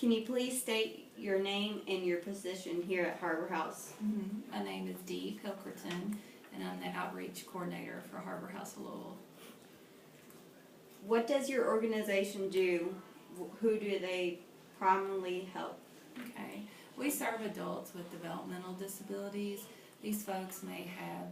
Can you please state your name and your position here at Harbor House? My name is Dee Pilkerton, and I'm the Outreach Coordinator for Harbor House of Louisville. What does your organization do? Who do they primarily help? Okay, we serve adults with developmental disabilities. These folks may have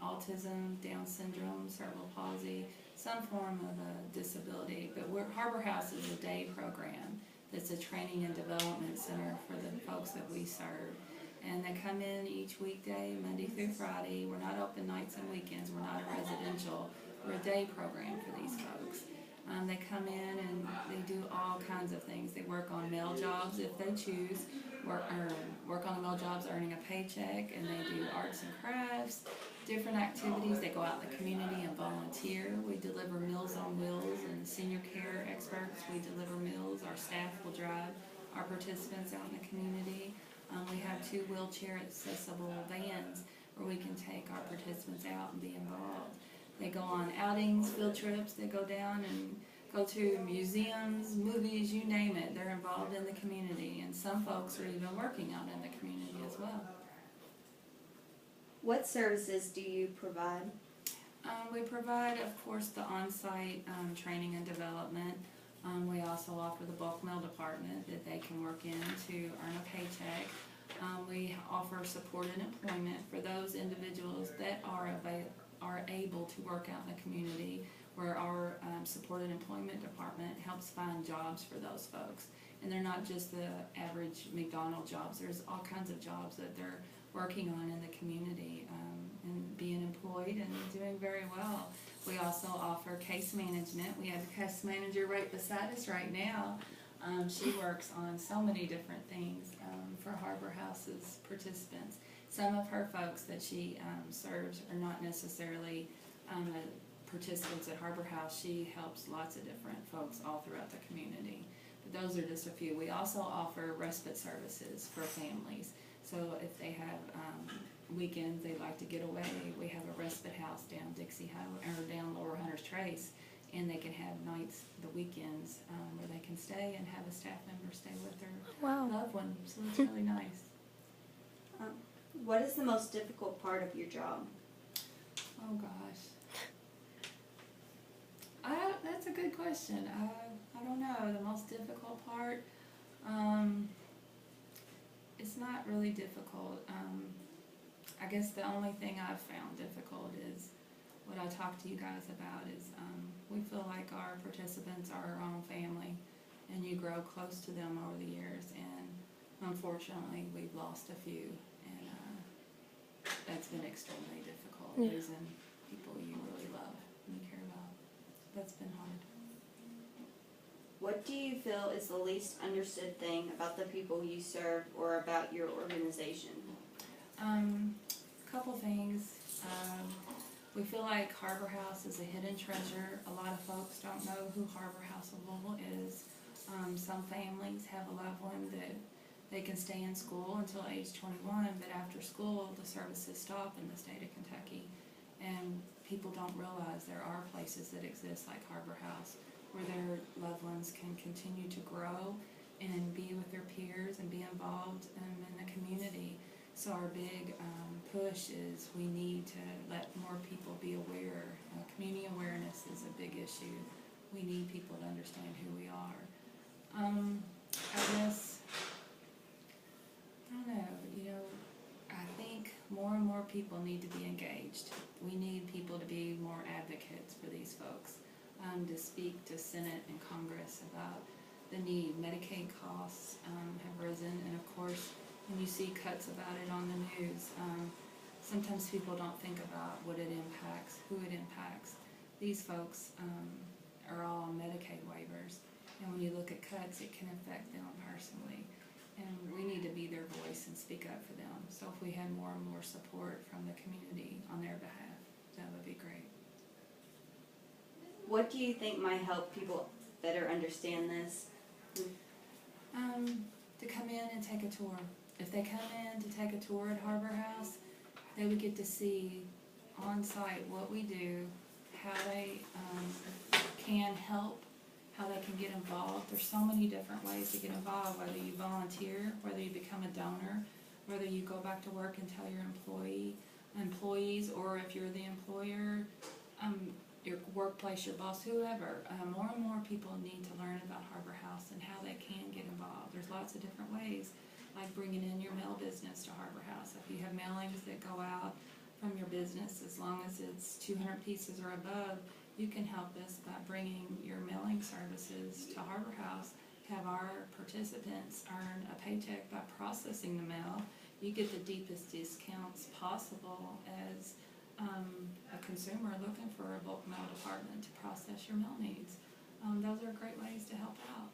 autism, Down syndrome, cerebral palsy, some form of a disability, but Harbor House is a day program that's a training and development center for the folks that we serve. And they come in each weekday, Monday through Friday. We're not open nights and weekends. We're not a residential. We're a day program for these folks. They come in and they do all kinds of things. They work on mail jobs if they choose, work on the mail jobs earning a paycheck, and they do arts and crafts, different activities. They go out in the community and volunteer. We deliver Meals on Wheels and senior care experts. We deliver meals. Our staff will drive our participants out in the community. We have 2 wheelchair accessible vans where we can take our participants out and be involved. They go on outings, field trips. They go down and go to museums, movies, you name it. They're involved in the community, and some folks are even working out in the community as well. What services do you provide? We provide, of course, the on-site training and development. We also offer the bulk mail department that they can work in to earn a paycheck. We offer support and employment for those individuals that are able to work out in the community, where our support and employment department helps find jobs for those folks. And they're not just the average McDonald's jobs. There's all kinds of jobs that they're working on in the community and being employed and doing very well. We also offer case management. We have a case manager right beside us right now. She works on so many different things for Harbor House's participants. Some of her folks that she serves are not necessarily participants at Harbor House. She helps lots of different folks all throughout the community. But those are just a few. We also offer respite services for families. So if they have weekends they like to get away, we have a respite house down Dixie Highway or down Lower Hunters Trace, and they can have nights, the weekends, where they can stay and have a staff member stay with their loved one. So it's really nice. What is the most difficult part of your job? Oh gosh. That's a good question. I don't know. The most difficult part, it's not really difficult. I guess the only thing I've found difficult is what I talked to you guys about is we feel like our participants are our own family, and you grow close to them over the years, and unfortunately we've lost a few, and that's been extremely difficult, losing people you really love and you care about. That's been hard. What do you feel is the least understood thing about the people you serve or about your organization? Couple things. We feel like Harbor House is a hidden treasure. A lot of folks don't know who Harbor House of Louisville is. Some families have a loved one that they can stay in school until age 21, but after school the services stop in the state of Kentucky. And people don't realize there are places that exist like Harbor House where their loved ones can continue to grow and be with their peers and be involved in the community. So our big push is we need to let more people be aware. Community awareness is a big issue. We need people to understand who we are. I guess, I don't know, I think more and more people need to be engaged. We need people to be more advocates for these folks, to speak to Senate and Congress about the need. Medicaid costs have risen, and of course when you see cuts about it on the news, sometimes people don't think about what it impacts, who it impacts. These folks are all on Medicaid waivers, and when you look at cuts, it can affect them personally. And we need to be their voice and speak up for them. So if we had more and more support from the community on their behalf, that would be great. What do you think might help people better understand this? To come in and take a tour. If they come in to take a tour at Harbor House, they would get to see on site what we do, how they can help, how they can get involved. There's so many different ways to get involved, whether you volunteer, whether you become a donor, whether you go back to work and tell your employees, or if you're the employer, your workplace, your boss, whoever. More and more people need to learn about Harbor House and how they can get involved. There's lots of different ways, like bringing in your mail business to Harbor House. If you have mailings that go out from your business, as long as it's 200 pieces or above, you can help us by bringing your mailing services to Harbor House. Have our participants earn a paycheck by processing the mail. You get the deepest discounts possible as a consumer looking for a bulk mail department to process your mail needs. Those are great ways to help out.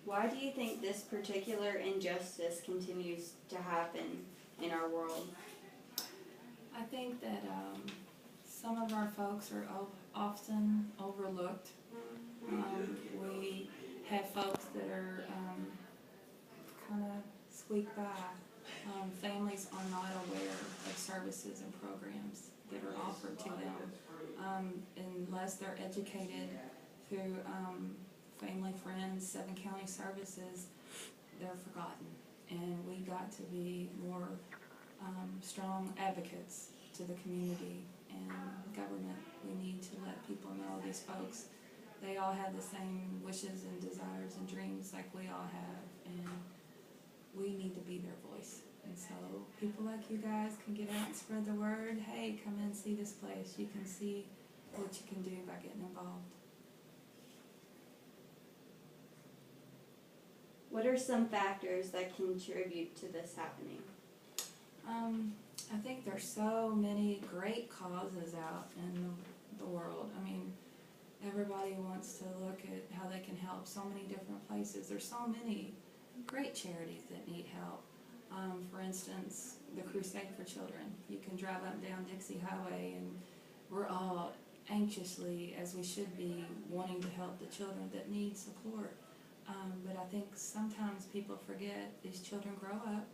Why do you think this particular injustice continues to happen in our world? I think that some of our folks are often overlooked. We have folks that are kind of squeak by. Families are not aware of services and programs that are offered to them unless they're educated through family, friends, 7 county services. They're forgotten, and we got to be more strong advocates to the community and government. We need to let people know these folks, they all have the same wishes and desires and dreams like we all have, and we need to be their voice. And so people like you guys can get out and spread the word. Hey, come in, see this place. You can see what you can do by getting involved. What are some factors that contribute to this happening? I think there's so many great causes out in the world. I mean, everybody wants to look at how they can help so many different places. There's so many great charities that need help. For instance, the Crusade for Children. You can drive up and down Dixie Highway, and we're all anxiously, as we should be, wanting to help the children that need support. But I think sometimes people forget these children grow up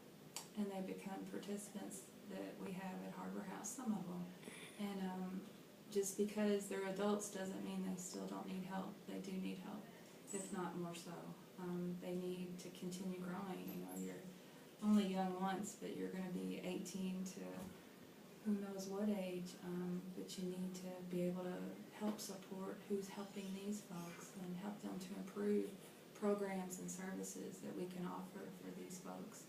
and they become participants that we have at Harbor House, some of them. And just because they're adults doesn't mean they still don't need help. They do need help, if not more so. They need to continue growing. You know, you're only young once, but you're going to be 18 to who knows what age, but you need to be able to help support who's helping these folks and help them to improve programs and services that we can offer for these folks.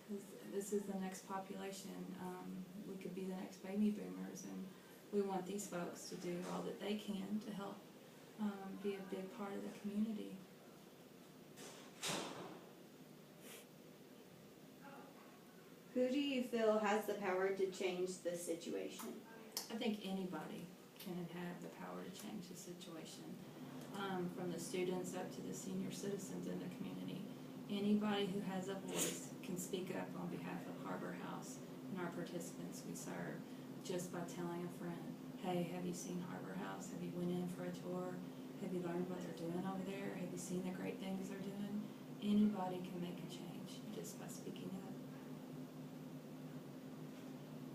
Because this is the next population. We could be the next baby boomers, and we want these folks to do all that they can to help be a big part of the community. Who do you feel has the power to change the situation? I think anybody can have the power to change the situation. From the students up to the senior citizens in the community. Anybody who has a voice can speak up on behalf of Harbor House and our participants we serve just by telling a friend, hey, have you seen Harbor House? Have you went in for a tour? Have you learned what they're doing over there? Have you seen the great things they're doing? Anybody can make a change just by speaking up.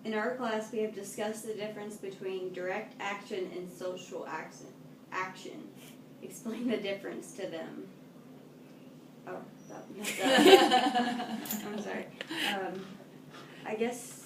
In our class, we have discussed the difference between direct action and social action. Explain the difference to them. Oh, I'm sorry. I guess